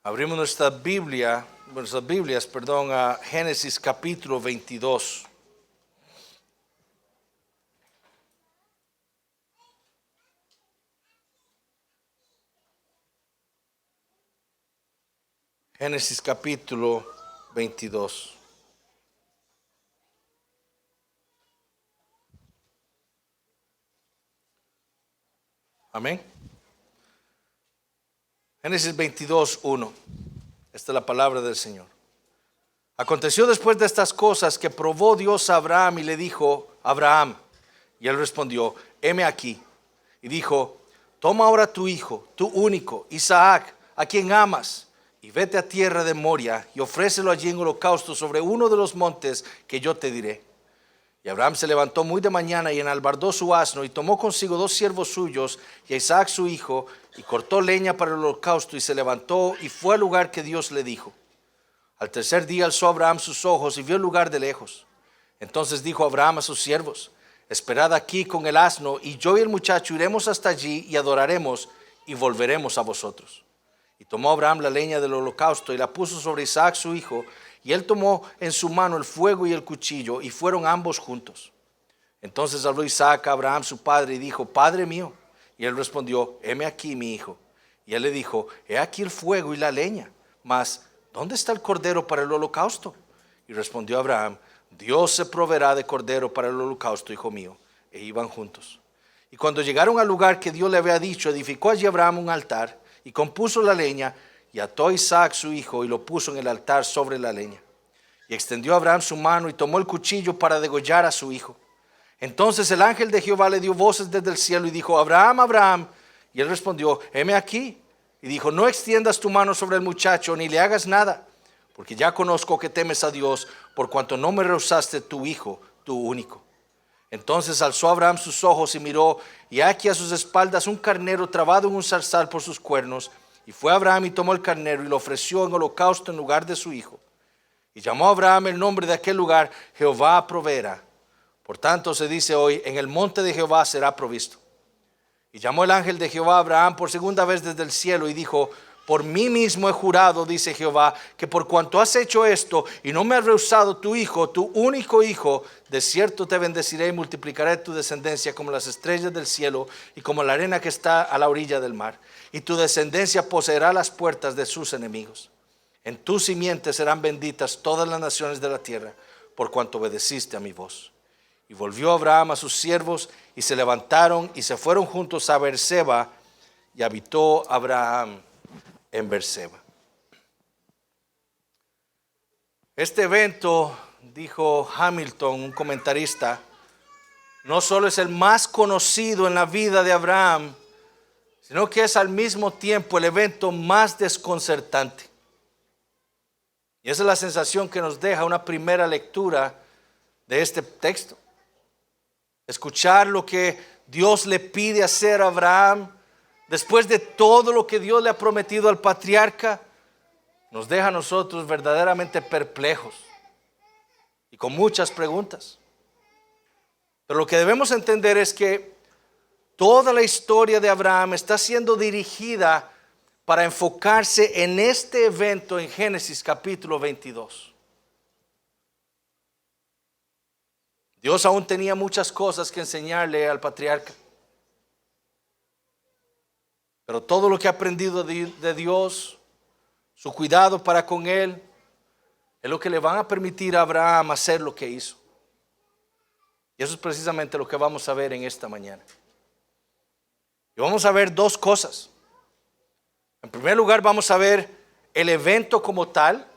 Abrimos nuestras Biblias, a Génesis capítulo 22. Génesis capítulo 22. Amén. Génesis 22, 1. Esta es la palabra del Señor. Aconteció después de estas cosas que probó Dios a Abraham y le dijo: Abraham. Y él respondió: heme aquí. Y dijo: toma ahora tu hijo, tu único, Isaac, a quien amas, y vete a tierra de Moria y ofrécelo allí en holocausto sobre uno de los montes que yo te diré. Y Abraham se levantó muy de mañana y enalbardó su asno y tomó consigo 2 siervos suyos y a Isaac su hijo, y cortó leña para el holocausto y se levantó y fue al lugar que Dios le dijo. Al tercer día alzó Abraham sus ojos y vio el lugar de lejos. Entonces dijo Abraham a sus siervos: esperad aquí con el asno, y yo y el muchacho iremos hasta allí y adoraremos y volveremos a vosotros. Y tomó Abraham la leña del holocausto y la puso sobre Isaac su hijo, y él tomó en su mano el fuego y el cuchillo, y fueron ambos juntos. Entonces habló Isaac a Abraham su padre y dijo: Padre mío. Y él respondió: heme aquí, mi hijo. Y él le dijo: he aquí el fuego y la leña, mas ¿dónde está el cordero para el holocausto? Y respondió Abraham: Dios se proveerá de cordero para el holocausto, hijo mío. E iban juntos. Y cuando llegaron al lugar que Dios le había dicho, edificó allí Abraham un altar, y compuso la leña, y ató a Isaac su hijo, y lo puso en el altar sobre la leña. Y extendió Abraham su mano, y tomó el cuchillo para degollar a su hijo. Entonces el ángel de Jehová le dio voces desde el cielo, y dijo: Abraham, Abraham. Y él respondió: heme aquí. Y dijo: no extiendas tu mano sobre el muchacho, ni le hagas nada, porque ya conozco que temes a Dios, por cuanto no me rehusaste tu hijo, tu único. Entonces alzó Abraham sus ojos y miró, y aquí a sus espaldas un carnero trabado en un zarzal por sus cuernos. Y fue Abraham y tomó el carnero y lo ofreció en holocausto en lugar de su hijo. Y llamó a Abraham el nombre de aquel lugar: Jehová proveerá. Por tanto se dice hoy: en el monte de Jehová será provisto. Y llamó el ángel de Jehová a Abraham por segunda vez desde el cielo y dijo: por mí mismo he jurado, dice Jehová, que por cuanto has hecho esto y no me has rehusado tu hijo, tu único hijo, de cierto te bendeciré y multiplicaré tu descendencia como las estrellas del cielo y como la arena que está a la orilla del mar. Y tu descendencia poseerá las puertas de sus enemigos. En tu simiente serán benditas todas las naciones de la tierra, por cuanto obedeciste a mi voz. Y volvió Abraham a sus siervos, y se levantaron y se fueron juntos a Beerseba, y habitó Abraham en Beerseba. Este evento, dijo Hamilton, un comentarista, no solo es el más conocido en la vida de Abraham, sino que es al mismo tiempo el evento más desconcertante. Y esa es la sensación que nos deja una primera lectura de este texto. Escuchar lo que Dios le pide hacer a Abraham, después de todo lo que Dios le ha prometido al patriarca, nos deja a nosotros verdaderamente perplejos y con muchas preguntas. Pero lo que debemos entender es que toda la historia de Abraham está siendo dirigida para enfocarse en este evento en Génesis capítulo 22. Dios aún tenía muchas cosas que enseñarle al patriarca. Pero todo lo que ha aprendido de Dios, su cuidado para con él, es lo que le van a permitir a Abraham hacer lo que hizo. Y eso es precisamente lo que vamos a ver en esta mañana. Y vamos a ver 2 cosas. En primer lugar, vamos a ver el evento como tal.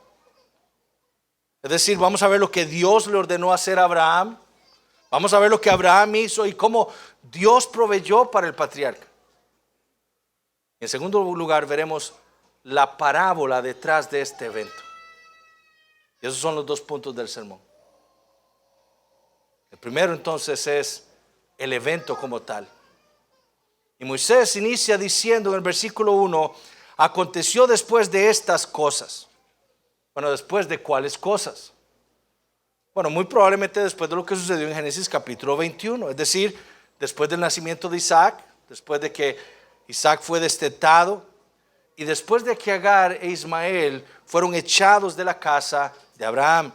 Es decir, vamos a ver lo que Dios le ordenó hacer a Abraham. Vamos a ver lo que Abraham hizo y cómo Dios proveyó para el patriarca. En segundo lugar, veremos la parábola detrás de este evento. Y esos son los 2 puntos del sermón. El primero entonces es el evento como tal. Y Moisés inicia diciendo en el versículo 1: aconteció después de estas cosas. Bueno, ¿después de cuáles cosas? Bueno, muy probablemente después de lo que sucedió en Génesis capítulo 21. Es decir, después del nacimiento de Isaac, después de que Isaac fue destetado y después de que Agar e Ismael fueron echados de la casa de Abraham.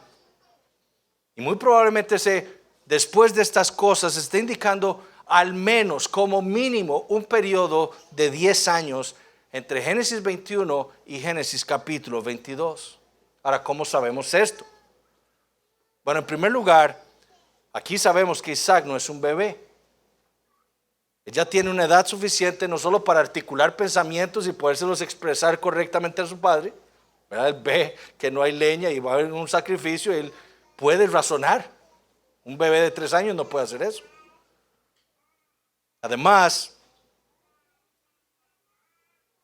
Y muy probablemente después de estas cosas está indicando al menos como mínimo un periodo de 10 años entre Génesis 21 y Génesis capítulo 22. Ahora, ¿cómo sabemos esto? Bueno, en primer lugar, aquí sabemos que Isaac no es un bebé. Él ya tiene una edad suficiente no solo para articular pensamientos y podérselos expresar correctamente a su padre, ¿verdad? Él ve que no hay leña y va a haber un sacrificio, él puede razonar. Un bebé de 3 años no puede hacer eso. Además,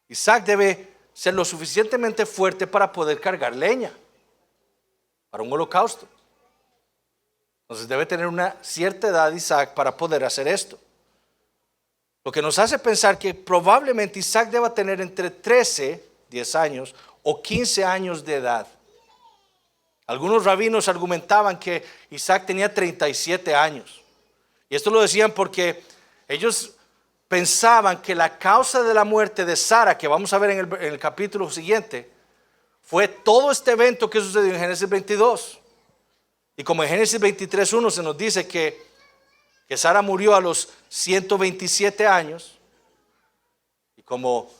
Isaac debe ser lo suficientemente fuerte para poder cargar leña para un holocausto. Entonces debe tener una cierta edad Isaac para poder hacer esto. Lo que nos hace pensar que probablemente Isaac deba tener entre 13, 10 años, o 15 años de edad. Algunos rabinos argumentaban que Isaac tenía 37 años. Y esto lo decían porque ellos pensaban que la causa de la muerte de Sara, que vamos a ver en el capítulo siguiente, fue todo este evento que sucedió en Génesis 22. Y como en Génesis 23:1 se nos dice que Sara murió a los 127 años, y como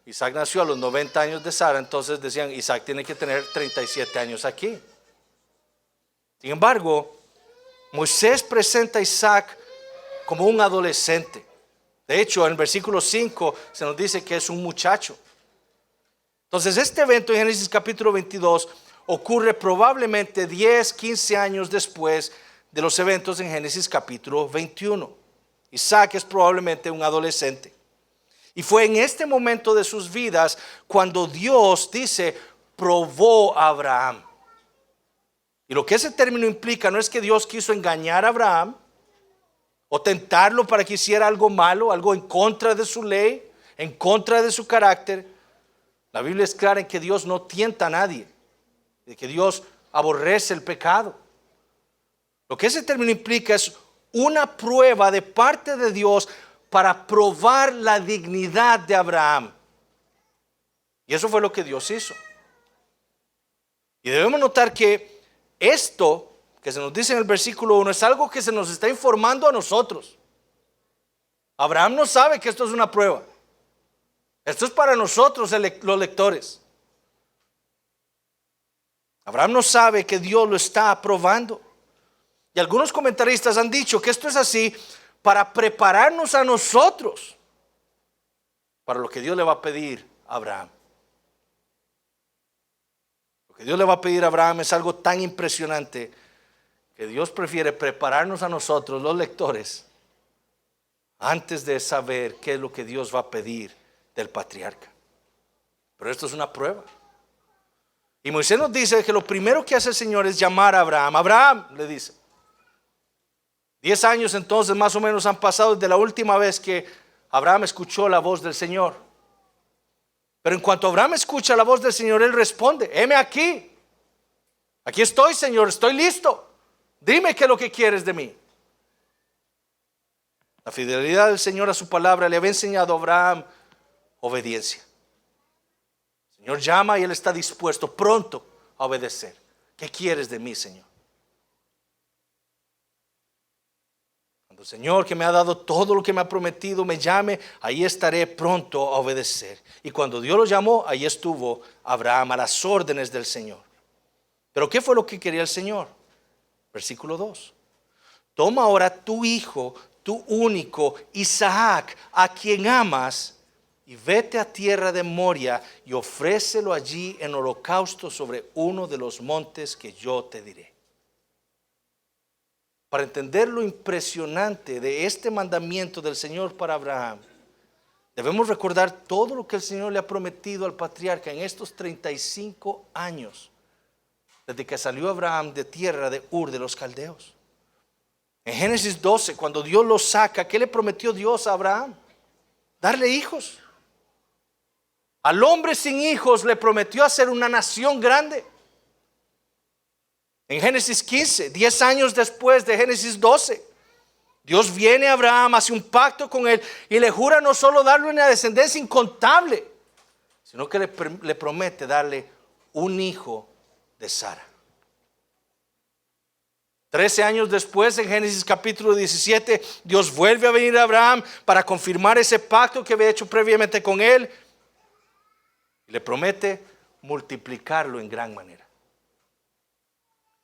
Isaac nació a los 90 años de Sara, entonces decían, Isaac tiene que tener 37 años aquí. Sin embargo, Moisés presenta a Isaac como un adolescente. De hecho, en el versículo 5 se nos dice que es un muchacho. Entonces, este evento en Génesis capítulo 22 ocurre probablemente 10, 15 años después de los eventos en Génesis capítulo 21. Isaac es probablemente un adolescente. Y fue en este momento de sus vidas cuando Dios dice, probó a Abraham. Y lo que ese término implica no es que Dios quiso engañar a Abraham o tentarlo para que hiciera algo malo, algo en contra de su ley, en contra de su carácter. La Biblia es clara en que Dios no tienta a nadie, de que Dios aborrece el pecado. Lo que ese término implica es una prueba de parte de Dios para probar la dignidad de Abraham. Y eso fue lo que Dios hizo. Y debemos notar que esto que se nos dice en el versículo 1 es algo que se nos está informando a nosotros. Abraham no sabe que esto es una prueba. Esto es para nosotros los lectores. Abraham no sabe que Dios lo está aprobando. Y algunos comentaristas han dicho que esto es así para prepararnos a nosotros para lo que Dios le va a pedir a Abraham. Lo que Dios le va a pedir a Abraham es algo tan impresionante que Dios prefiere prepararnos a nosotros, los lectores, antes de saber qué es lo que Dios va a pedir del patriarca. Pero esto es una prueba. Y Moisés nos dice que lo primero que hace el Señor es llamar a Abraham. Abraham, le dice. 10 años entonces más o menos han pasado desde la última vez que Abraham escuchó la voz del Señor. Pero en cuanto Abraham escucha la voz del Señor, él responde, heme aquí. Aquí estoy, Señor, estoy listo. Dime qué es lo que quieres de mí. La fidelidad del Señor a su palabra le había enseñado a Abraham obediencia. El Señor llama y él está dispuesto pronto a obedecer. ¿Qué quieres de mí, Señor? Cuando el Señor, que me ha dado todo lo que me ha prometido, me llame, ahí estaré pronto a obedecer. Y cuando Dios lo llamó, ahí estuvo Abraham a las órdenes del Señor. Pero ¿qué fue lo que quería el Señor? Versículo 2. Toma ahora tu hijo, tu único, Isaac, a quien amas, y vete a tierra de Moria y ofrécelo allí en holocausto sobre uno de los montes que yo te diré. Para entender lo impresionante de este mandamiento del Señor para Abraham, debemos recordar todo lo que el Señor le ha prometido al patriarca en estos 35 años, desde que salió Abraham de tierra de Ur de los Caldeos. En Génesis 12, cuando Dios lo saca, ¿qué le prometió Dios a Abraham? Darle hijos. Al hombre sin hijos le prometió hacer una nación grande. En Génesis 15, 10 años después de Génesis 12, Dios viene a Abraham, hace un pacto con él y le jura no solo darle una descendencia incontable, sino que le promete darle un hijo de Sara. 13 años después, en Génesis capítulo 17, Dios vuelve a venir a Abraham para confirmar ese pacto que había hecho previamente con él. Y le promete multiplicarlo en gran manera.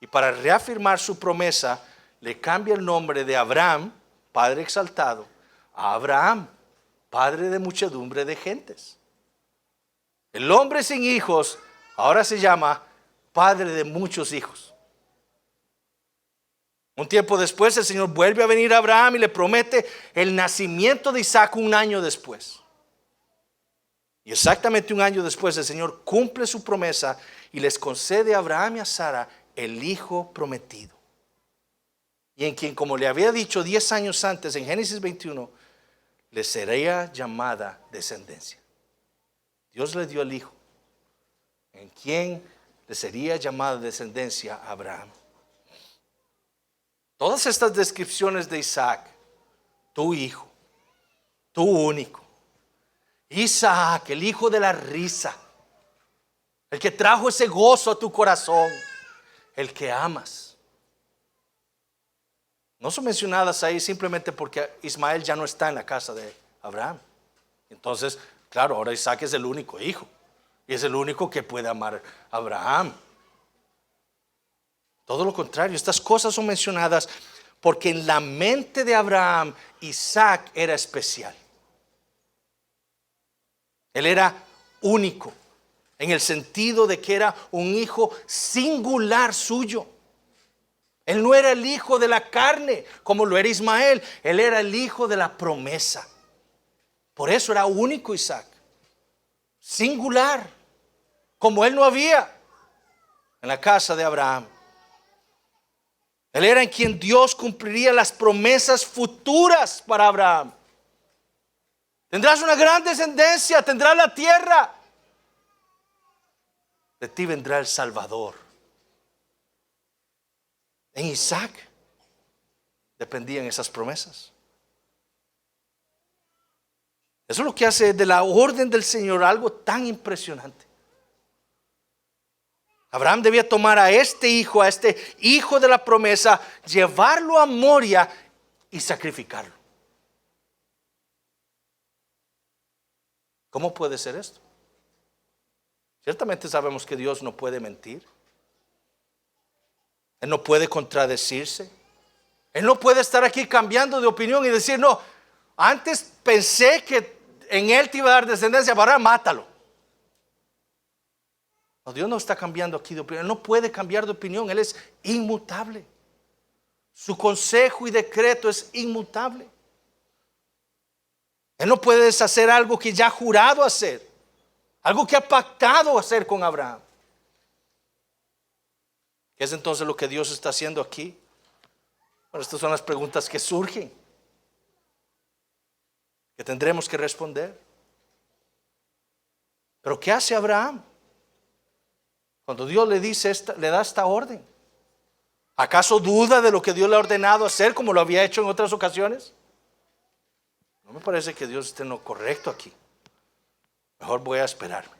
Y para reafirmar su promesa, le cambia el nombre de Abraham, padre exaltado, a Abraham, padre de muchedumbre de gentes. El hombre sin hijos ahora se llama padre de muchos hijos. Un tiempo después el Señor vuelve a venir a Abraham y le promete el nacimiento de Isaac un año después. Y exactamente un año después el Señor cumple su promesa y les concede a Abraham y a Sara el hijo prometido. Y en quien, como le había dicho 10 años antes en Génesis 21, le sería llamada descendencia. Dios le dio el hijo, en quien le sería llamada descendencia a Abraham. Todas estas descripciones de Isaac, tu hijo, tu único, Isaac, el hijo de la risa, el que trajo ese gozo a tu corazón, el que amas, no son mencionadas ahí simplemente porque Ismael ya no está en la casa de Abraham. Entonces, claro, ahora Isaac es el único hijo y es el único que puede amar a Abraham. Todo lo contrario, estas cosas son mencionadas porque en la mente de Abraham, Isaac era especial. Él era único, en el sentido de que era un hijo singular suyo. Él no era el hijo de la carne, como lo era Ismael. Él era el hijo de la promesa. Por eso era único Isaac, singular, como él no había en la casa de Abraham. Él era en quien Dios cumpliría las promesas futuras para Abraham. Tendrás una gran descendencia, tendrás la tierra. De ti vendrá el Salvador. En Isaac dependían esas promesas. Eso es lo que hace de la orden del Señor algo tan impresionante. Abraham debía tomar a este hijo de la promesa, llevarlo a Moria y sacrificarlo. ¿Cómo puede ser esto? Ciertamente sabemos que Dios no puede mentir. Él no puede contradecirse. Él no puede estar aquí cambiando de opinión y decir, no, antes pensé que en él te iba a dar descendencia, ahora mátalo. No, Dios no está cambiando aquí de opinión. Él no puede cambiar de opinión. Él es inmutable. Su consejo y decreto es inmutable. Él no puede deshacer algo que ya ha jurado hacer, algo que ha pactado hacer con Abraham. ¿Qué es entonces lo que Dios está haciendo aquí? Bueno, estas son las preguntas que surgen, que tendremos que responder. Pero ¿qué hace Abraham cuando Dios le dice le da esta orden? ¿Acaso duda de lo que Dios le ha ordenado hacer como lo había hecho en otras ocasiones? No me parece que Dios esté en lo correcto aquí. Mejor voy a esperarme.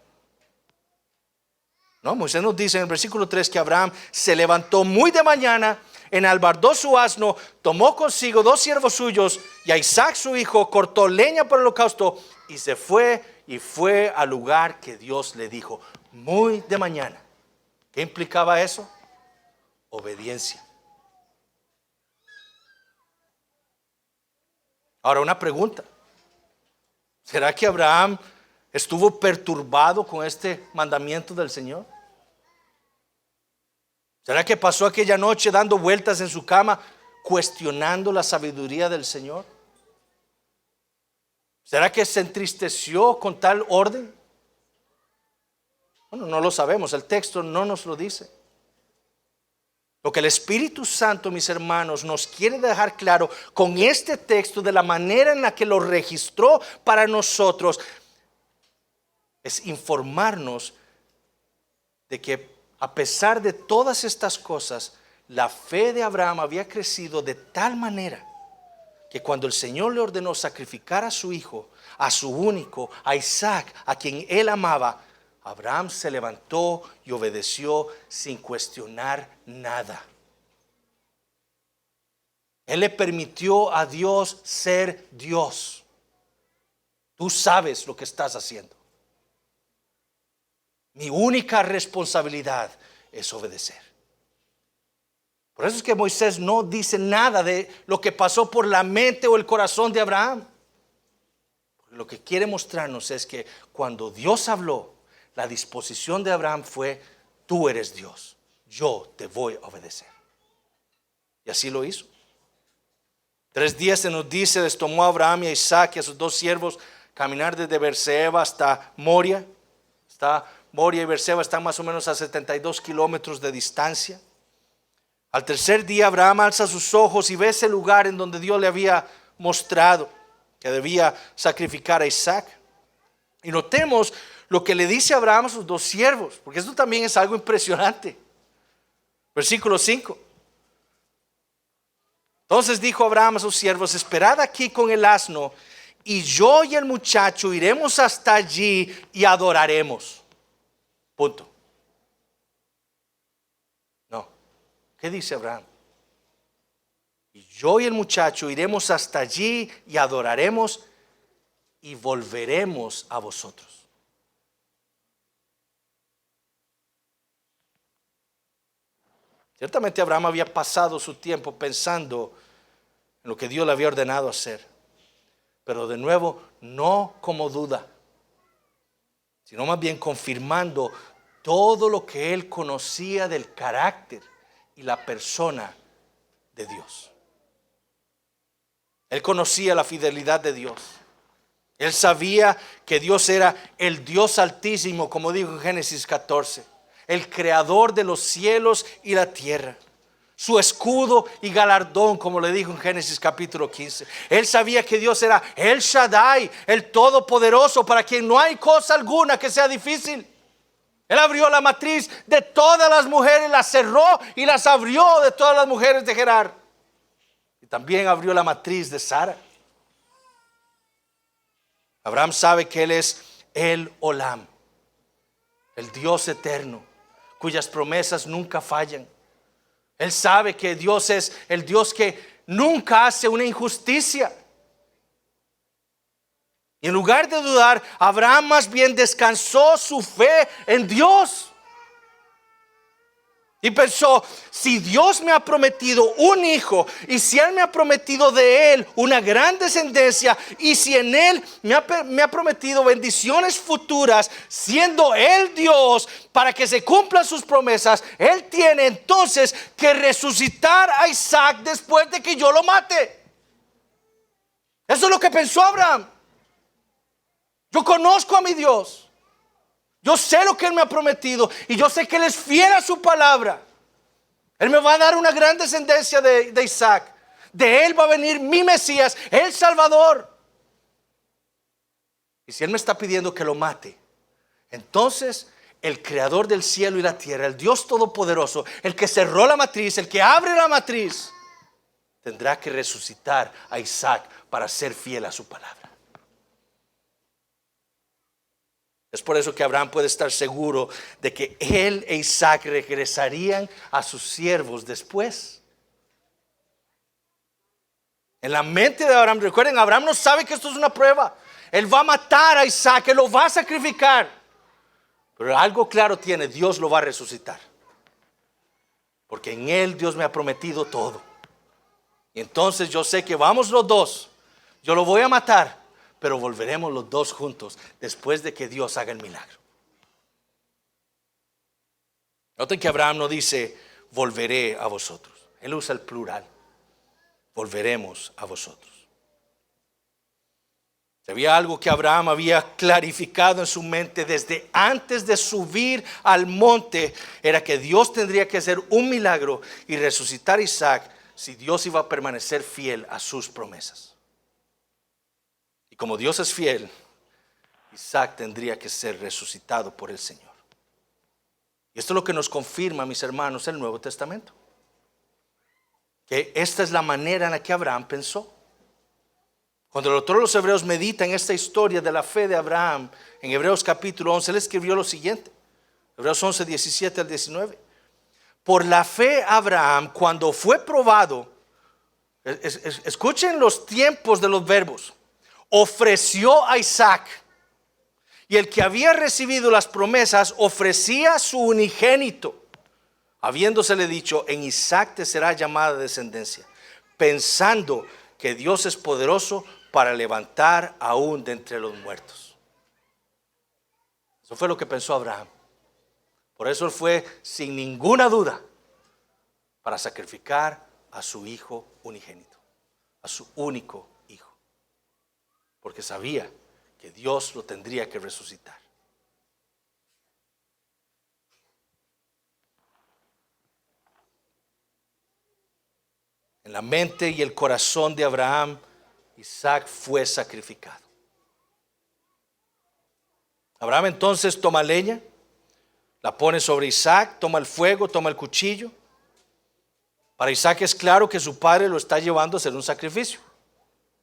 No, Moisés nos dice en el versículo 3 que Abraham se levantó muy de mañana, enalbardó su asno, tomó consigo 2 siervos suyos y a Isaac su hijo, cortó leña para el holocausto y se fue al lugar que Dios le dijo. Muy de mañana. ¿Qué implicaba eso? Obediencia. Ahora una pregunta. ¿Será que Abraham estuvo perturbado con este mandamiento del Señor? ¿Será que pasó aquella noche dando vueltas en su cama, cuestionando la sabiduría del Señor? ¿Será que se entristeció con tal orden? Bueno, no lo sabemos, el texto no nos lo dice. Lo que el Espíritu Santo, mis hermanos, nos quiere dejar claro con este texto, de la manera en la que lo registró para nosotros, es informarnos de que a pesar de todas estas cosas, la fe de Abraham había crecido de tal manera que cuando el Señor le ordenó sacrificar a su hijo, a su único, a Isaac, a quien él amaba, Abraham se levantó y obedeció sin cuestionar nada. Él le permitió a Dios ser Dios. Tú sabes lo que estás haciendo. Mi única responsabilidad es obedecer. Por eso es que Moisés no dice nada de lo que pasó por la mente o el corazón de Abraham. Porque lo que quiere mostrarnos es que cuando Dios habló, la disposición de Abraham fue: tú eres Dios, yo te voy a obedecer. Y así lo hizo. 3 días se nos dice, les tomó a Abraham y a Isaac y a sus 2 siervos caminar desde Beerseba hasta Moria. Moria y Beerseba están más o menos a 72 kilómetros de distancia. Al 3er día Abraham alza sus ojos y ve ese lugar en donde Dios le había mostrado que debía sacrificar a Isaac. Y notemos lo que le dice Abraham a sus 2 siervos, porque esto también es algo impresionante. Versículo 5. Entonces dijo Abraham a sus siervos: esperad aquí con el asno, y yo y el muchacho iremos hasta allí y adoraremos. Punto. No. ¿Qué dice Abraham? Y yo y el muchacho iremos hasta allí y adoraremos y volveremos a vosotros. Ciertamente Abraham había pasado su tiempo pensando en lo que Dios le había ordenado hacer. Pero de nuevo, no como duda, sino más bien confirmando todo lo que él conocía del carácter y la persona de Dios. Él conocía la fidelidad de Dios. Él sabía que Dios era el Dios altísimo, como dijo en Génesis 14, el creador de los cielos y la tierra, su escudo y galardón, como le dijo en Génesis capítulo 15. Él sabía que Dios era el Shaddai, el Todopoderoso, para quien no hay cosa alguna que sea difícil. Él abrió la matriz de todas las mujeres, las cerró y las abrió de todas las mujeres de Gerar. Y también abrió la matriz de Sara. Abraham sabe que Él es el Olam, el Dios eterno, cuyas promesas nunca fallan. Él sabe que Dios es el Dios que nunca hace una injusticia. Y en lugar de dudar, Abraham más bien descansó su fe en Dios. Y pensó: si Dios me ha prometido un hijo, y si Él me ha prometido de él una gran descendencia, y si en Él me ha prometido bendiciones futuras, siendo Él Dios, para que se cumplan sus promesas, Él tiene entonces que resucitar a Isaac después de que yo lo mate. Eso es lo que pensó Abraham. Yo conozco a mi Dios. Yo sé lo que Él me ha prometido y yo sé que Él es fiel a su palabra. Él me va a dar una gran descendencia de Isaac. De Él va a venir mi Mesías, el Salvador. Y si Él me está pidiendo que lo mate, entonces el creador del cielo y la tierra, el Dios todopoderoso, el que cerró la matriz, el que abre la matriz, tendrá que resucitar a Isaac para ser fiel a su palabra. Es por eso que Abraham puede estar seguro de que él e Isaac regresarían a sus siervos después. En la mente de Abraham, recuerden, Abraham no sabe que esto es una prueba. Él va a matar a Isaac, él lo va a sacrificar. Pero algo claro tiene: Dios lo va a resucitar. Porque en él Dios me ha prometido todo. Y entonces yo sé que vamos los dos. Yo lo voy a matar, pero volveremos los dos juntos después de que Dios haga el milagro. Noten que Abraham no dice volveré a vosotros. Él usa el plural. Volveremos a vosotros. Si había algo que Abraham había clarificado en su mente desde antes de subir al monte, era que Dios tendría que hacer un milagro y resucitar a Isaac si Dios iba a permanecer fiel a sus promesas. Y como Dios es fiel, Isaac tendría que ser resucitado por el Señor. Y esto es lo que nos confirma, mis hermanos, el Nuevo Testamento. Que esta es la manera en la que Abraham pensó. Cuando el autor de los Hebreos medita en esta historia de la fe de Abraham, en Hebreos capítulo 11, él escribió lo siguiente. Hebreos 11, 17 al 19. Por la fe Abraham, cuando fue probado, escuchen los tiempos de los verbos, ofreció a Isaac. Y el que había recibido las promesas ofrecía su unigénito, habiéndosele dicho: en Isaac te será llamada descendencia, pensando que Dios es poderoso para levantar aún de entre los muertos. Eso fue lo que pensó Abraham. Por eso él fue sin ninguna duda para sacrificar a su hijo unigénito, a su único hijo, porque sabía que Dios lo tendría que resucitar. En la mente y el corazón de Abraham, Isaac fue sacrificado. Abraham entonces toma leña, la pone sobre Isaac, toma el fuego, toma el cuchillo. Para Isaac es claro que su padre lo está llevando a hacer un sacrificio.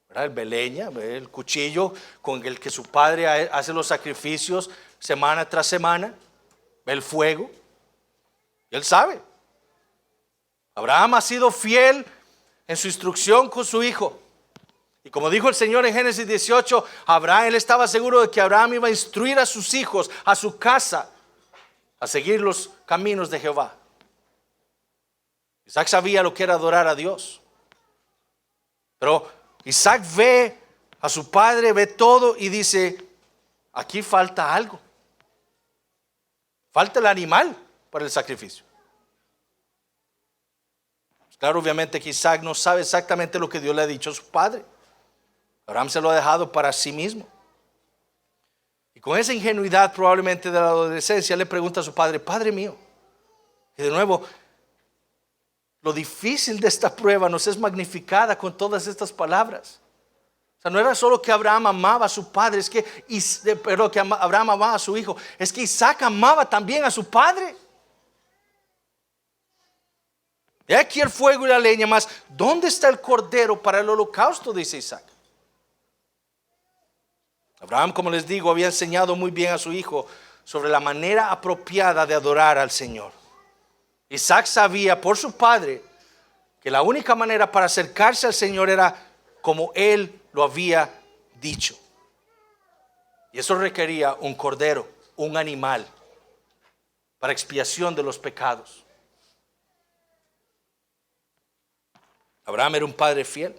¿Verdad? Él ve leña, ve el cuchillo con el que su padre hace los sacrificios semana tras semana, ve el fuego, y él sabe. Abraham ha sido fiel en su instrucción con su hijo. Y como dijo el Señor en Génesis 18, él estaba seguro de que Abraham iba a instruir a sus hijos, a su casa, a seguir los caminos de Jehová. Isaac sabía lo que era adorar a Dios. Pero Isaac ve a su padre, ve todo y dice: aquí falta algo. Falta el animal para el sacrificio. Claro, obviamente que Isaac no sabe exactamente lo que Dios le ha dicho a su padre. Abraham se lo ha dejado para sí mismo. Y con esa ingenuidad probablemente de la adolescencia le pregunta a su padre: Padre mío. Y de nuevo, lo difícil de esta prueba nos es magnificada con todas estas palabras. O sea, no era solo que Abraham amaba a su padre, que Abraham amaba a su hijo, es que Isaac amaba también a su padre. He aquí el fuego y la leña, mas ¿dónde está el cordero para el holocausto?, dice Isaac. Abraham, como les digo, había enseñado muy bien a su hijo sobre la manera apropiada de adorar al Señor. Isaac sabía por su padre que la única manera para acercarse al Señor era como él lo había dicho. Y eso requería un cordero, un animal, para expiación de los pecados. Abraham era un padre fiel.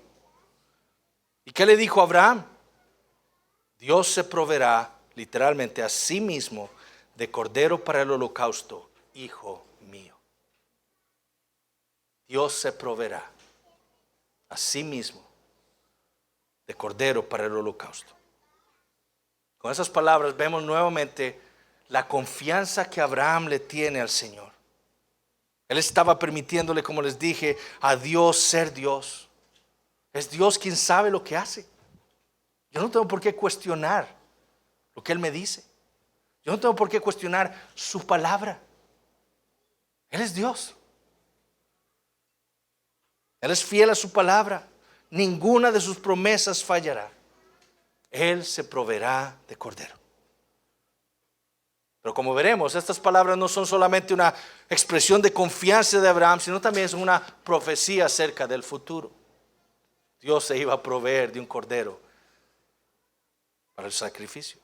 ¿Y qué le dijo Abraham? Dios se proveerá literalmente a sí mismo de cordero para el holocausto, hijo mío. Dios se proveerá a sí mismo de cordero para el holocausto. Con esas palabras vemos nuevamente la confianza que Abraham le tiene al Señor. Él estaba permitiéndole, como les dije, a Dios ser Dios. Es Dios quien sabe lo que hace. Yo no tengo por qué cuestionar lo que Él me dice. Yo no tengo por qué cuestionar su palabra. Él es Dios. Él es fiel a su palabra. Ninguna de sus promesas fallará. Él se proveerá de cordero. Pero como veremos, estas palabras no son solamente una expresión de confianza de Abraham, sino también es una profecía acerca del futuro. Dios se iba a proveer de un cordero para el sacrificio.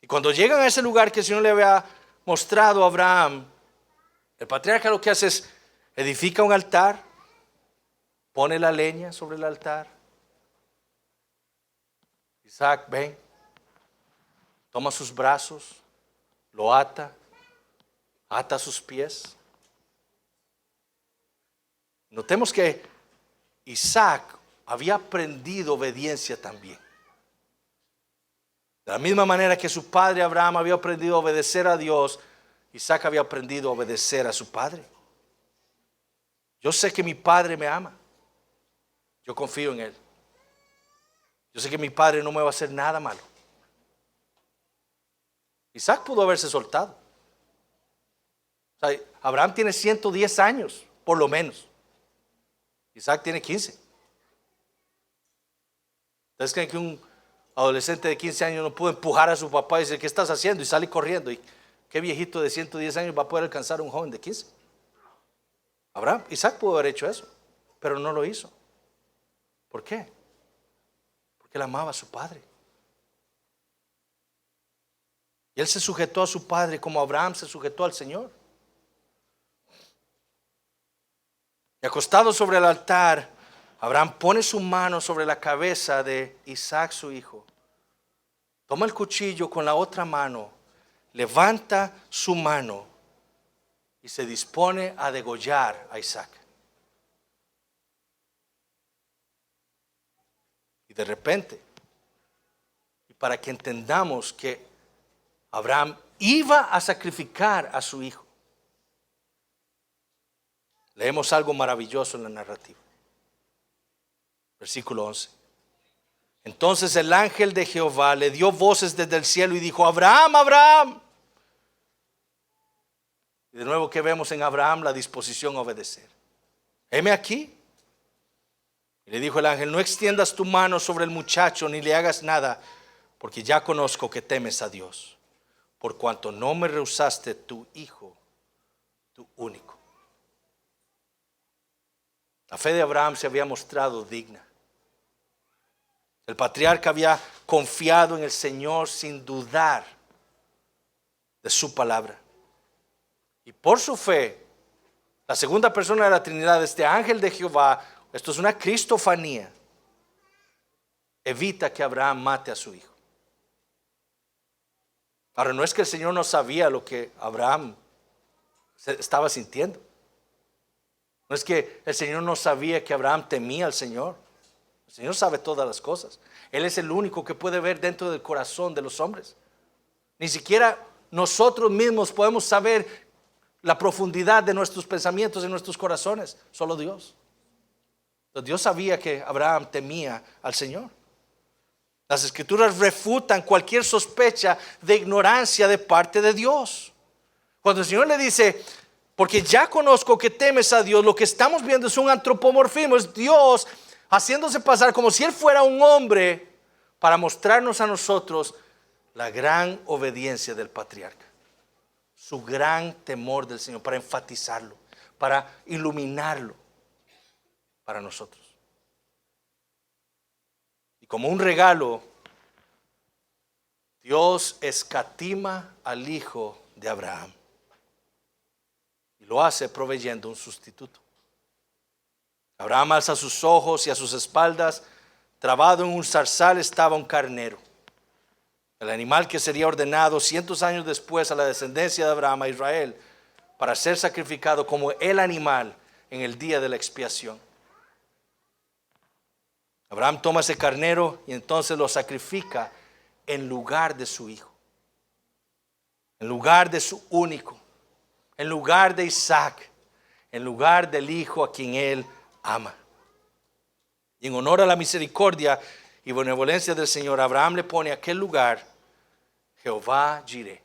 Y cuando llegan a ese lugar que el Señor le había mostrado a Abraham, el patriarca lo que hace es edifica un altar, pone la leña sobre el altar. Isaac, ven, toma sus brazos, lo ata sus pies. Notemos que Isaac había aprendido obediencia también. De la misma manera que su padre Abraham había aprendido a obedecer a Dios, Isaac había aprendido a obedecer a su padre. Yo sé que mi padre me ama. Yo confío en él. Yo sé que mi padre no me va a hacer nada malo. Isaac pudo haberse soltado. O sea, Abraham tiene 110 años, por lo menos. Isaac tiene 15. ¿Ustedes creen que un adolescente de 15 años no puede empujar a su papá y decir, ¿qué estás haciendo? Y sale corriendo. ¿Y qué viejito de 110 años va a poder alcanzar a un joven de 15? Isaac pudo haber hecho eso, pero no lo hizo. ¿Por qué? Porque él amaba a su padre. Y él se sujetó a su padre como Abraham se sujetó al Señor. Y acostado sobre el altar, Abraham pone su mano sobre la cabeza de Isaac, su hijo. Toma el cuchillo con la otra mano, levanta su mano y se dispone a degollar a Isaac. Y de repente, y para que entendamos que Abraham iba a sacrificar a su hijo, leemos algo maravilloso en la narrativa. Versículo 11. Entonces el ángel de Jehová le dio voces desde el cielo y dijo, Abraham, Abraham. Y de nuevo que vemos en Abraham la disposición a obedecer. Heme aquí. Y le dijo el ángel, no extiendas tu mano sobre el muchacho ni le hagas nada, porque ya conozco que temes a Dios, por cuanto no me rehusaste tu hijo, tu único. La fe de Abraham se había mostrado digna. El patriarca había confiado en el Señor sin dudar de su palabra. Y por su fe, la segunda persona de la Trinidad, este ángel de Jehová, esto es una cristofanía, evita que Abraham mate a su hijo. Ahora, no es que el Señor no sabía lo que Abraham estaba sintiendo. No es que el Señor no sabía que Abraham temía al Señor. El Señor sabe todas las cosas. Él es el único que puede ver dentro del corazón de los hombres. Ni siquiera nosotros mismos podemos saber la profundidad de nuestros pensamientos en nuestros corazones. Solo Dios. Entonces, Dios sabía que Abraham temía al Señor. Las Escrituras refutan cualquier sospecha de ignorancia de parte de Dios. Cuando el Señor le dice, porque ya conozco que temes a Dios, lo que estamos viendo es un antropomorfismo, es Dios haciéndose pasar como si Él fuera un hombre para mostrarnos a nosotros la gran obediencia del patriarca, su gran temor del Señor, para enfatizarlo, para iluminarlo para nosotros. Y como un regalo, Dios escatima al hijo de Abraham y lo hace proveyendo un sustituto. Abraham alza sus ojos y a sus espaldas, trabado en un zarzal, estaba un carnero, el animal que sería ordenado 100 años después a la descendencia de Abraham, a Israel, para ser sacrificado como el animal en el día de la expiación. Abraham toma ese carnero y entonces lo sacrifica en lugar de su hijo, en lugar de su único, en lugar de Isaac, en lugar del hijo a quien él ama. Y en honor a la misericordia y benevolencia del Señor, Abraham le pone a aquel lugar Jehová Jireh,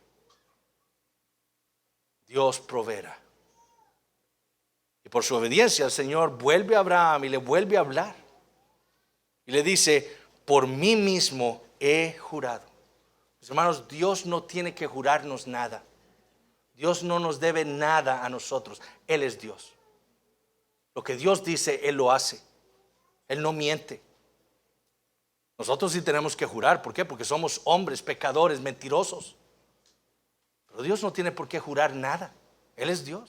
Dios proveerá. Y por su obediencia el Señor vuelve a Abraham y le vuelve a hablar. Y le dice, por mí mismo he jurado. Mis hermanos, Dios no tiene que jurarnos nada. Dios no nos debe nada a nosotros. Él es Dios. Lo que Dios dice, Él lo hace. Él no miente. Nosotros sí tenemos que jurar. ¿Por qué? Porque somos hombres, pecadores, mentirosos. Pero Dios no tiene por qué jurar nada. Él es Dios.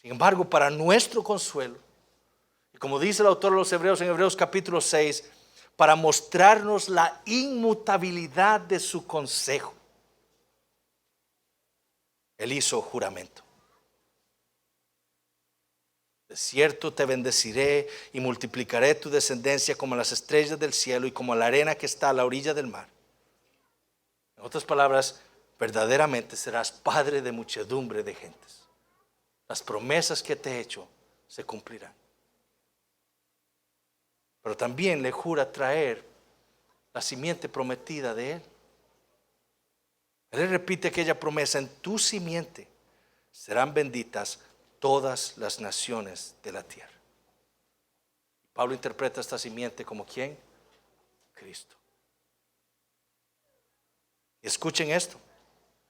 Sin embargo, para nuestro consuelo, y como dice el autor de los Hebreos en Hebreos capítulo 6, para mostrarnos la inmutabilidad de su consejo, Él hizo juramento. De cierto te bendeciré y multiplicaré tu descendencia como las estrellas del cielo y como la arena que está a la orilla del mar. En otras palabras, verdaderamente serás padre de muchedumbre de gentes. Las promesas que te he hecho se cumplirán. Pero también le jura traer la simiente prometida de Él. Él repite aquella promesa, en tu simiente serán benditas todas las naciones de la tierra. Pablo interpreta esta simiente como ¿quién? Cristo. Y escuchen esto.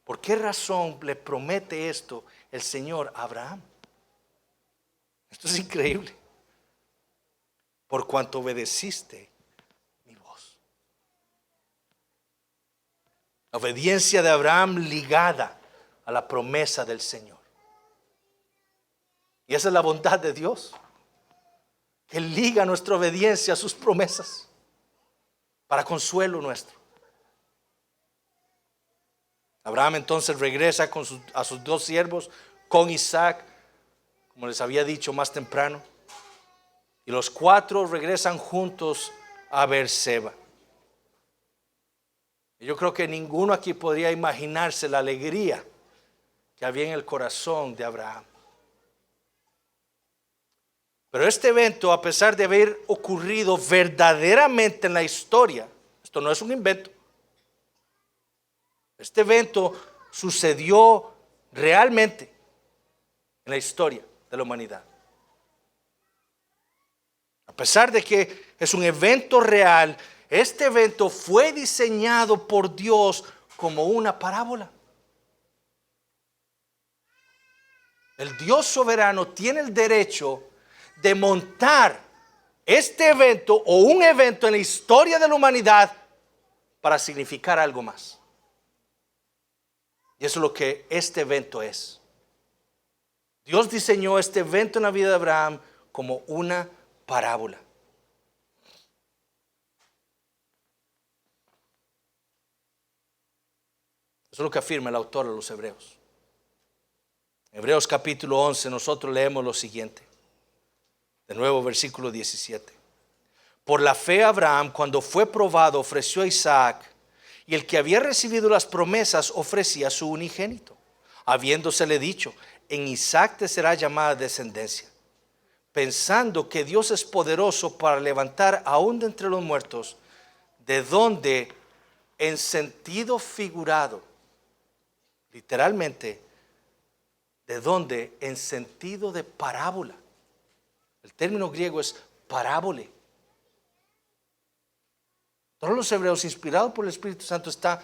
¿Por qué razón le promete esto el Señor a Abraham? Esto es increíble. Por cuanto obedeciste mi voz. La obediencia de Abraham ligada a la promesa del Señor. Y esa es la bondad de Dios, que liga nuestra obediencia a sus promesas para consuelo nuestro. Abraham entonces regresa a sus dos siervos, con Isaac, como les había dicho más temprano. Y los cuatro regresan juntos a Beerseba. Y yo creo que ninguno aquí podría imaginarse la alegría que había en el corazón de Abraham. Pero este evento, a pesar de haber ocurrido verdaderamente en la historia, esto no es un invento. Este evento sucedió realmente en la historia de la humanidad. A pesar de que es un evento real, este evento fue diseñado por Dios como una parábola. El Dios soberano tiene el derecho de montar este evento o un evento en la historia de la humanidad para significar algo más. Y eso es lo que este evento es. Dios diseñó este evento en la vida de Abraham como una parábola. Eso es lo que afirma el autor de los Hebreos. En Hebreos capítulo 11 nosotros leemos lo siguiente. De nuevo versículo 17. Por la fe Abraham, cuando fue probado, ofreció a Isaac, y el que había recibido las promesas ofrecía a su unigénito, habiéndosele dicho: en Isaac te será llamada descendencia, pensando que Dios es poderoso para levantar aún de entre los muertos, de donde en sentido figurado, literalmente, de donde en sentido de parábola, el término griego es parábole. Todos los hebreos, inspirados por el Espíritu Santo, está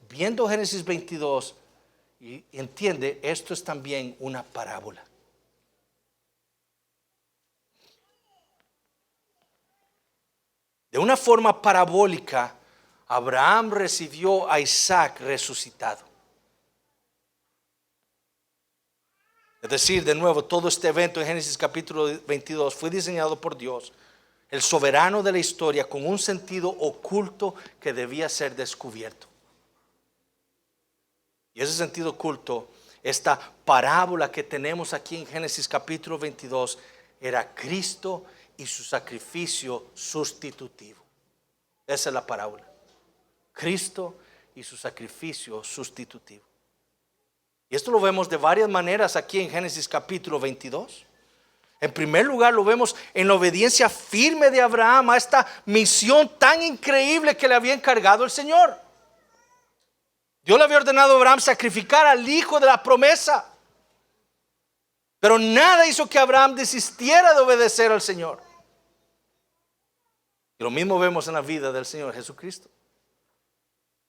viendo Génesis 22 y entiende, esto es también una parábola. De una forma parabólica, Abraham recibió a Isaac resucitado. Es decir, de nuevo, todo este evento en Génesis capítulo 22 fue diseñado por Dios, el soberano de la historia, con un sentido oculto que debía ser descubierto. Y ese sentido oculto, esta parábola que tenemos aquí en Génesis capítulo 22, era Cristo y su sacrificio sustitutivo. Esa es la parábola. Cristo y su sacrificio sustitutivo. Y esto lo vemos de varias maneras aquí en Génesis capítulo 22. En primer lugar, lo vemos en la obediencia firme de Abraham a esta misión tan increíble que le había encargado el Señor. Dios le había ordenado a Abraham sacrificar al hijo de la promesa. Pero nada hizo que Abraham desistiera de obedecer al Señor. Y lo mismo vemos en la vida del Señor Jesucristo.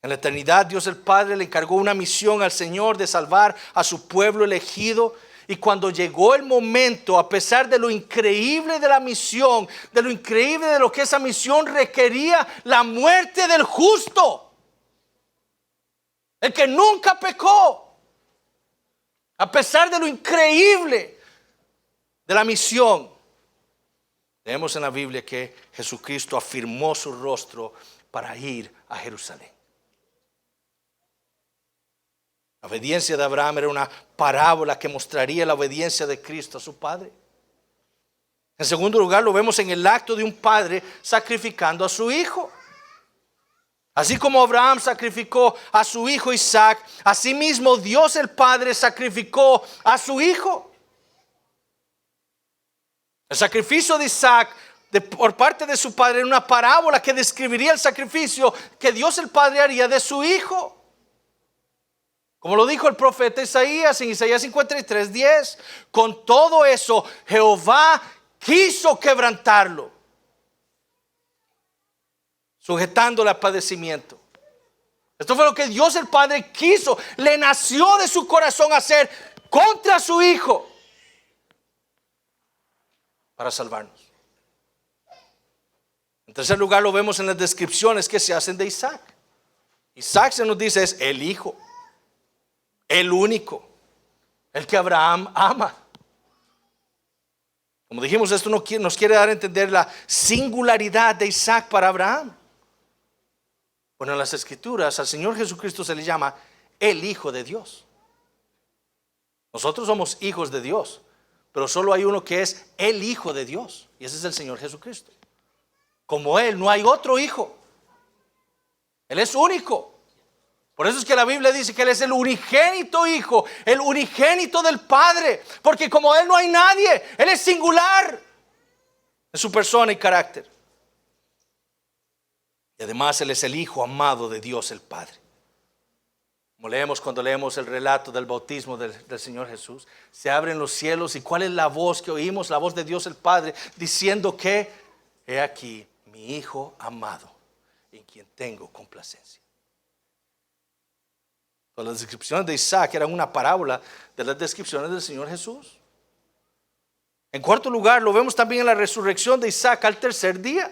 En la eternidad, Dios el Padre le encargó una misión al Señor de salvar a su pueblo elegido. Y cuando llegó el momento, a pesar de lo increíble de la misión, de lo increíble de lo que esa misión requería, la muerte del justo, el que nunca pecó, a pesar de lo increíble de la misión, leemos en la Biblia que Jesucristo afirmó su rostro para ir a Jerusalén. La obediencia de Abraham era una parábola que mostraría la obediencia de Cristo a su Padre. En segundo lugar, lo vemos en el acto de un padre sacrificando a su hijo. Así como Abraham sacrificó a su hijo Isaac, asimismo Dios el Padre sacrificó a su hijo. El sacrificio de Isaac por parte de su padre era una parábola que describiría el sacrificio que Dios el Padre haría de su hijo. Como lo dijo el profeta Isaías en Isaías 53:10, con todo eso Jehová quiso quebrantarlo. sujetándole al padecimiento. Esto fue lo que Dios el Padre quiso, le nació de su corazón hacer contra su Hijo para salvarnos. En tercer lugar, lo vemos en las descripciones que se hacen de Isaac. Isaac, se nos dice, es el hijo, el único, el que Abraham ama. Como dijimos, esto nos quiere dar a entender la singularidad de Isaac para Abraham. Bueno, en las Escrituras al Señor Jesucristo se le llama el Hijo de Dios. Nosotros somos hijos de Dios, pero solo hay uno que es el Hijo de Dios, y ese es el Señor Jesucristo. Como Él no hay otro hijo. Él es único. Por eso es que la Biblia dice que Él es el unigénito Hijo, el unigénito del Padre, porque como Él no hay nadie, Él es singular en su persona y carácter. Y además Él es el Hijo amado de Dios el Padre. Como leemos cuando leemos el relato del bautismo del Señor Jesús, se abren los cielos y ¿cuál es la voz que oímos? La voz de Dios el Padre diciendo que he aquí mi Hijo amado en quien tengo complacencia. Pues las descripciones de Isaac eran una parábola de las descripciones del Señor Jesús. En cuarto lugar, lo vemos también en la resurrección de Isaac al tercer día.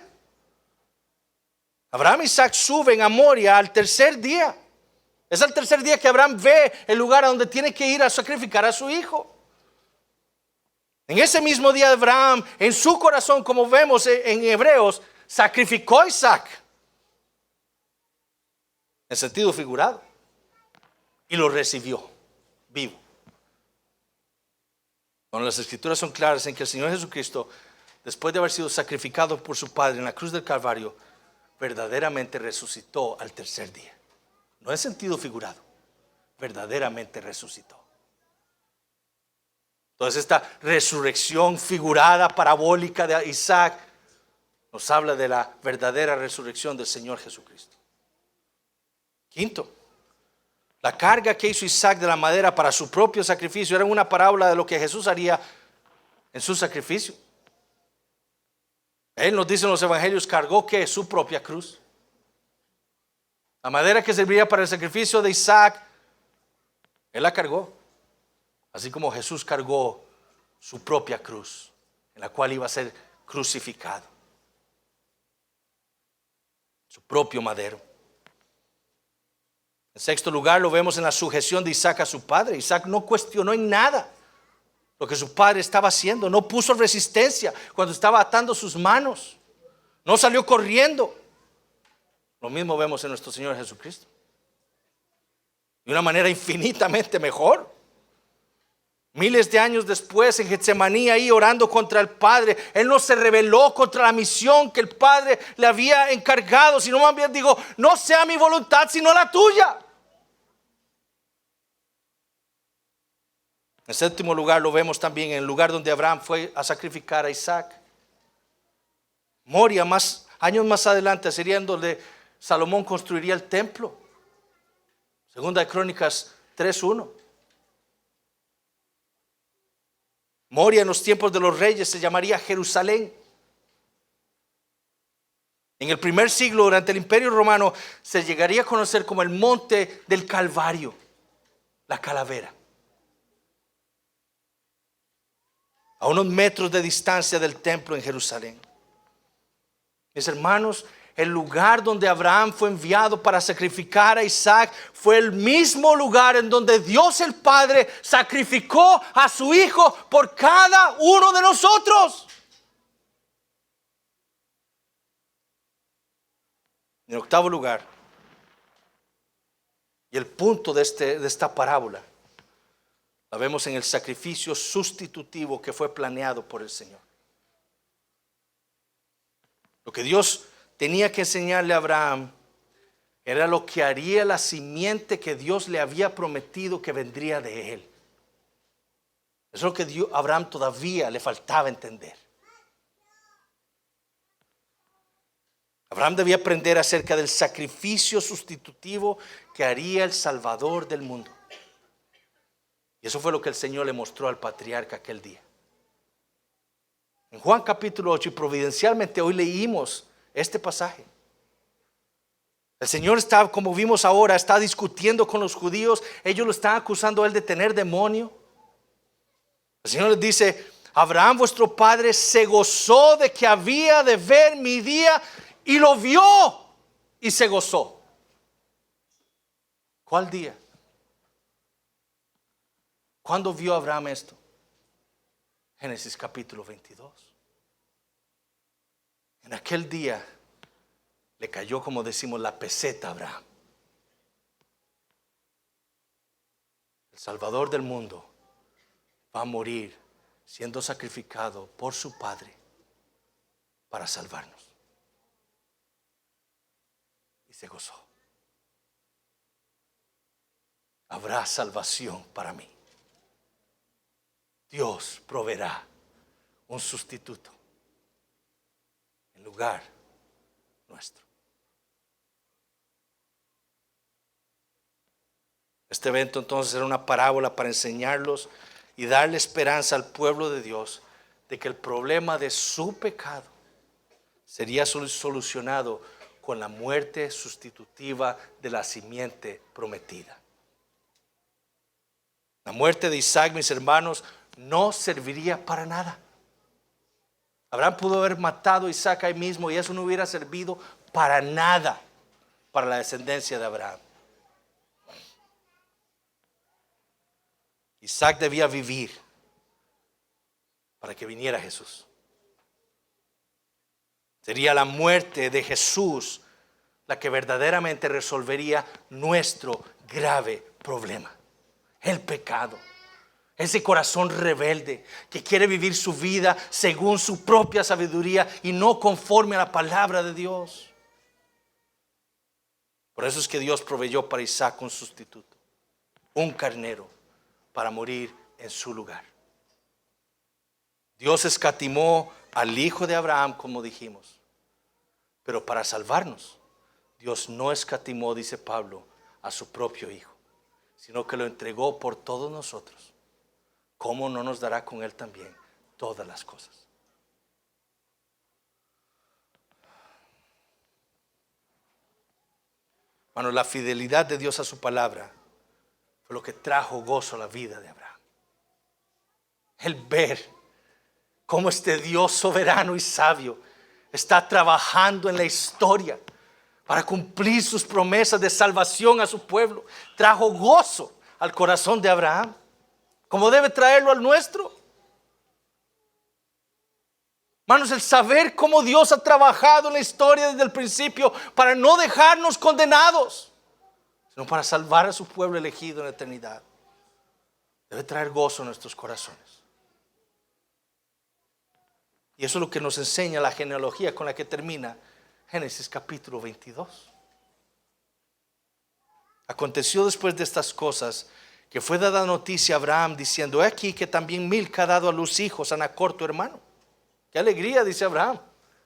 Abraham y Isaac suben a Moria al tercer día. Es al tercer día que Abraham ve el lugar a donde tiene que ir a sacrificar a su hijo. En ese mismo día Abraham, en su corazón, como vemos en Hebreos, sacrificó a Isaac. En sentido figurado. Y lo recibió vivo. Bueno, las Escrituras son claras en que el Señor Jesucristo, después de haber sido sacrificado por su Padre en la cruz del Calvario, verdaderamente resucitó al tercer día. No en sentido figurado, verdaderamente resucitó. Entonces esta resurrección figurada, parabólica de Isaac, nos habla de la verdadera resurrección del Señor Jesucristo. Quinto, la carga que hizo Isaac de la madera para su propio sacrificio era una parábola de lo que Jesús haría en su sacrificio. Él nos dice en los evangelios, cargó que su propia cruz. La madera que serviría para el sacrificio de Isaac, Él la cargó. Así como Jesús cargó su propia cruz, en la cual iba a ser crucificado. Su propio madero. En sexto lugar, lo vemos en la sujeción de Isaac a su padre. Isaac no cuestionó en nada lo que su padre estaba haciendo. No puso resistencia cuando estaba atando sus manos. No salió corriendo. Lo mismo vemos en nuestro Señor Jesucristo. De una manera infinitamente mejor. Miles de años después, en Getsemaní, ahí orando contra el Padre, Él no se rebeló contra la misión que el Padre le había encargado, sino más bien dijo, no sea mi voluntad, sino la tuya. En séptimo lugar, lo vemos también en el lugar donde Abraham fue a sacrificar a Isaac. Moria, años más adelante, sería en donde Salomón construiría el templo. Segunda de Crónicas 3:1. Moria en los tiempos de los reyes se llamaría Jerusalén. En el primer siglo, durante el Imperio Romano, se llegaría a conocer como el monte del Calvario, la calavera. A unos metros de distancia del templo en Jerusalén. Mis hermanos, el lugar donde Abraham fue enviado para sacrificar a Isaac fue el mismo lugar en donde Dios el Padre sacrificó a su Hijo por cada uno de nosotros. En octavo lugar, y el punto de esta parábola, la vemos en el sacrificio sustitutivo que fue planeado por el Señor. Lo que Dios tenía que enseñarle a Abraham era lo que haría la simiente que Dios le había prometido que vendría de él. Eso es lo que Abraham todavía le faltaba entender. Abraham debía aprender acerca del sacrificio sustitutivo que haría el Salvador del mundo. Y eso fue lo que el Señor le mostró al patriarca aquel día. En Juan capítulo 8, y providencialmente hoy leímos este pasaje. El Señor está, como vimos ahora, está discutiendo con los judíos. Ellos lo están acusando a él de tener demonio. El Señor les dice: Abraham vuestro padre se gozó de que había de ver mi día y lo vio y se gozó. ¿Cuál día? ¿Cuándo vio Abraham esto? Génesis capítulo 22. En aquel día le cayó, como decimos, la peseta a Abraham. El Salvador del mundo va a morir siendo sacrificado por su Padre para salvarnos. Y se gozó. Habrá salvación para mí. Dios proveerá un sustituto en lugar nuestro. Este evento entonces era una parábola para enseñarlos y darle esperanza al pueblo de Dios de que el problema de su pecado sería solucionado con la muerte sustitutiva de la simiente prometida. La muerte de Isaac, mis hermanos, no serviría para nada. Abraham pudo haber matado a Isaac ahí mismo y eso no hubiera servido para nada para la descendencia de Abraham. Isaac debía vivir para que viniera Jesús. Sería la muerte de Jesús la que verdaderamente resolvería nuestro grave problema, el pecado. Ese corazón rebelde que quiere vivir su vida según su propia sabiduría y no conforme a la palabra de Dios. Por eso es que Dios proveyó para Isaac un sustituto, un carnero, para morir en su lugar. Dios escatimó al hijo de Abraham, como dijimos, pero para salvarnos, Dios no escatimó, dice Pablo, a su propio hijo, sino que lo entregó por todos nosotros. ¿Cómo no nos dará con él también todas las cosas? Hermanos, la fidelidad de Dios a su palabra fue lo que trajo gozo a la vida de Abraham. El ver cómo este Dios soberano y sabio está trabajando en la historia para cumplir sus promesas de salvación a su pueblo, trajo gozo al corazón de Abraham, como debe traerlo al nuestro. Hermanos, el saber cómo Dios ha trabajado en la historia desde el principio para no dejarnos condenados, sino para salvar a su pueblo elegido en la eternidad, debe traer gozo a nuestros corazones. Y eso es lo que nos enseña la genealogía con la que termina Génesis capítulo 22. Aconteció después de estas cosas que fue dada noticia a Abraham diciendo: he aquí que también Milca ha dado a luz hijos a Nacor tu hermano. Qué alegría, dice Abraham.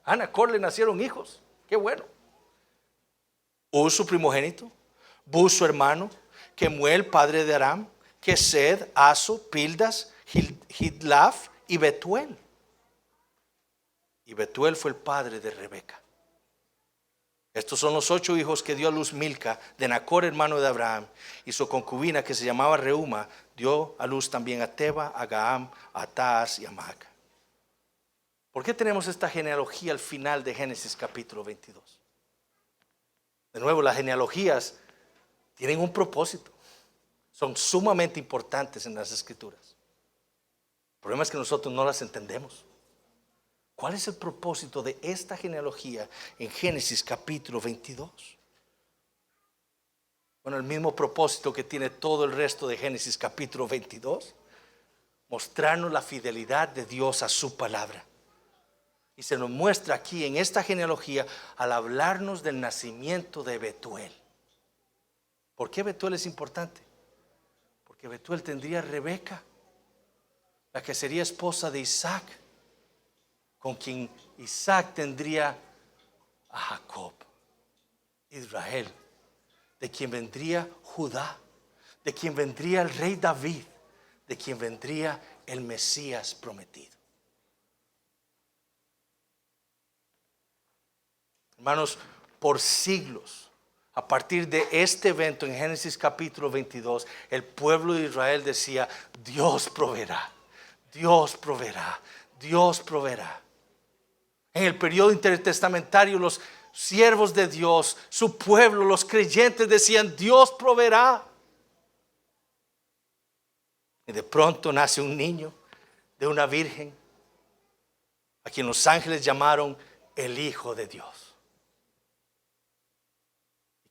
A Nacor le nacieron hijos. Qué bueno. Uz su primogénito, Buz su hermano, Kemuel padre de Aram, Kesed, Aso, Pildas, Hidlaf y Betuel. Y Betuel fue el padre de Rebeca. Estos son los 8 hijos que dio a luz Milca de Nacor hermano de Abraham, y su concubina que se llamaba Reuma dio a luz también a Teba, a Gaham, a Taas y a Maaca. ¿Por qué tenemos esta genealogía al final de Génesis capítulo 22? De nuevo, las genealogías tienen un propósito, son sumamente importantes en las escrituras. El problema es que nosotros no las entendemos. ¿Cuál es el propósito de esta genealogía en Génesis capítulo 22? Bueno, el mismo propósito que tiene todo el resto de Génesis capítulo 22. Mostrarnos la fidelidad de Dios a su palabra. Y se nos muestra aquí en esta genealogía al hablarnos del nacimiento de Betuel. ¿Por qué Betuel es importante? Porque Betuel tendría a Rebeca, la que sería esposa de Isaac, con quien Isaac tendría a Jacob, Israel, de quien vendría Judá, de quien vendría el rey David, de quien vendría el Mesías prometido. Hermanos, por siglos A partir de este evento en Génesis capítulo 22, el pueblo de Israel decía: Dios proveerá, Dios proveerá, Dios proveerá. En el periodo intertestamentario, los siervos de Dios, su pueblo, los creyentes decían: Dios proveerá. Y de pronto nace un niño de una virgen, a quien los ángeles llamaron el Hijo de Dios,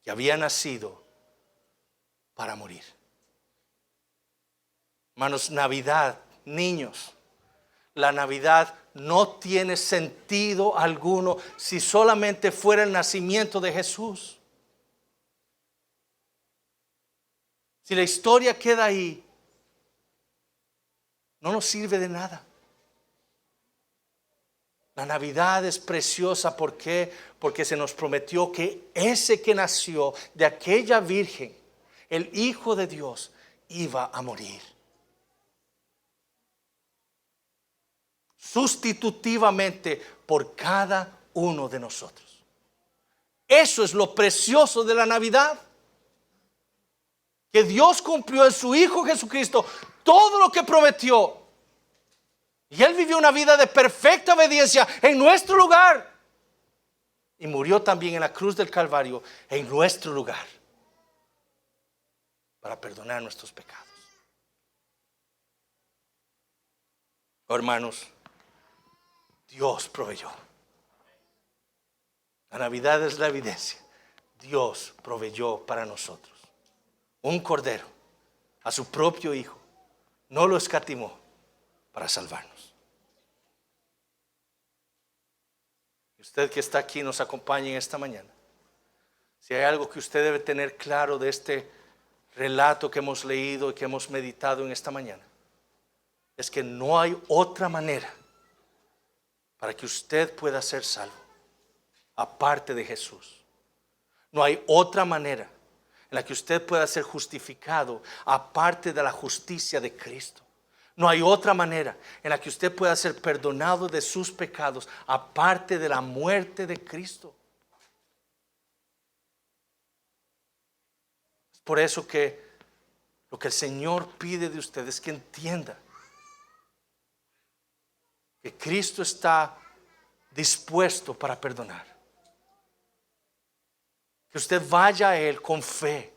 que había nacido para morir. Hermanos, Navidad, niños, la Navidad no tiene sentido alguno si solamente fuera el nacimiento de Jesús. Si la historia queda ahí, no nos sirve de nada. La Navidad es preciosa. ¿Por qué? Porque se nos prometió que ese que nació de aquella virgen, el Hijo de Dios, iba a morir sustitutivamente por cada uno de nosotros. Eso es lo precioso de la Navidad, que Dios cumplió en su Hijo Jesucristo todo lo que prometió. Y Él vivió una vida de perfecta obediencia en nuestro lugar. Y murió también en la cruz del Calvario en nuestro lugar, para perdonar nuestros pecados. Oh, hermanos, Dios proveyó. La Navidad es la evidencia. Dios proveyó para nosotros un cordero, a su propio Hijo. No lo escatimó para salvarnos. Y usted que está aquí nos acompaña en esta mañana. Si hay algo que usted debe tener claro de este relato que hemos leído y que hemos meditado en esta mañana, es que no hay otra manera para que usted pueda ser salvo aparte de Jesús. No hay otra manera en la que usted pueda ser justificado aparte de la justicia de Cristo. No hay otra manera en la que usted pueda ser perdonado de sus pecados aparte de la muerte de Cristo. Es por eso que lo que el Señor pide de usted es que entienda que Cristo está dispuesto para perdonar. Que usted vaya a Él con fe,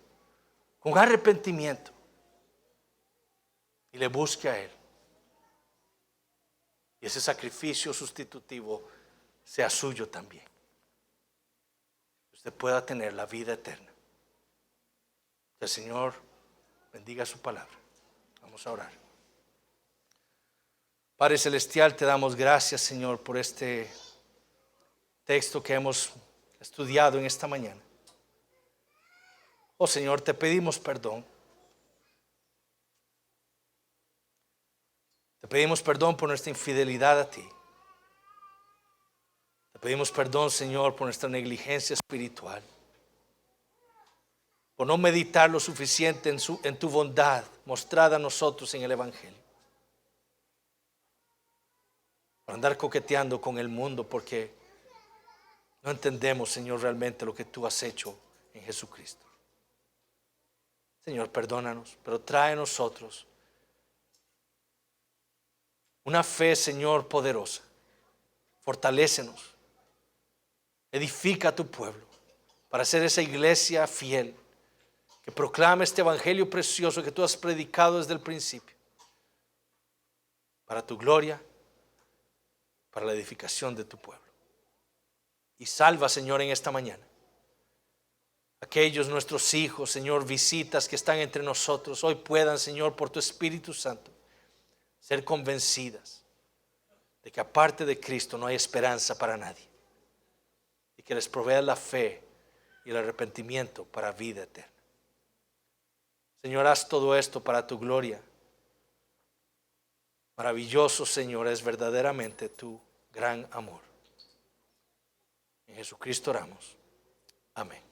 con arrepentimiento, y le busque a Él. Y ese sacrificio sustitutivo sea suyo también. Usted pueda tener la vida eterna. Que el Señor bendiga su palabra. Vamos a orar. Padre Celestial, te damos gracias, Señor, por este texto que hemos estudiado en esta mañana. Oh Señor, te pedimos perdón. Te pedimos perdón por nuestra infidelidad a ti. Te pedimos perdón, Señor, por nuestra negligencia espiritual, por no meditar lo suficiente en tu bondad mostrada a nosotros en el Evangelio, por andar coqueteando con el mundo porque no entendemos, Señor, realmente lo que tú has hecho en Jesucristo. Señor, perdónanos, pero trae a nosotros una fe, Señor, poderosa. Fortalécenos, edifica a tu pueblo para ser esa iglesia fiel que proclame este evangelio precioso que tú has predicado desde el principio, para tu gloria, para la edificación de tu pueblo. Y salva, Señor, en esta mañana aquellos nuestros hijos, Señor, visitas que están entre nosotros, hoy puedan, Señor, por tu Espíritu Santo, ser convencidas de que aparte de Cristo no hay esperanza para nadie, y que les provea la fe y el arrepentimiento para vida eterna. Señor, haz todo esto para tu gloria. Maravilloso, Señor, es verdaderamente tu gran amor. En Jesucristo oramos. Amén.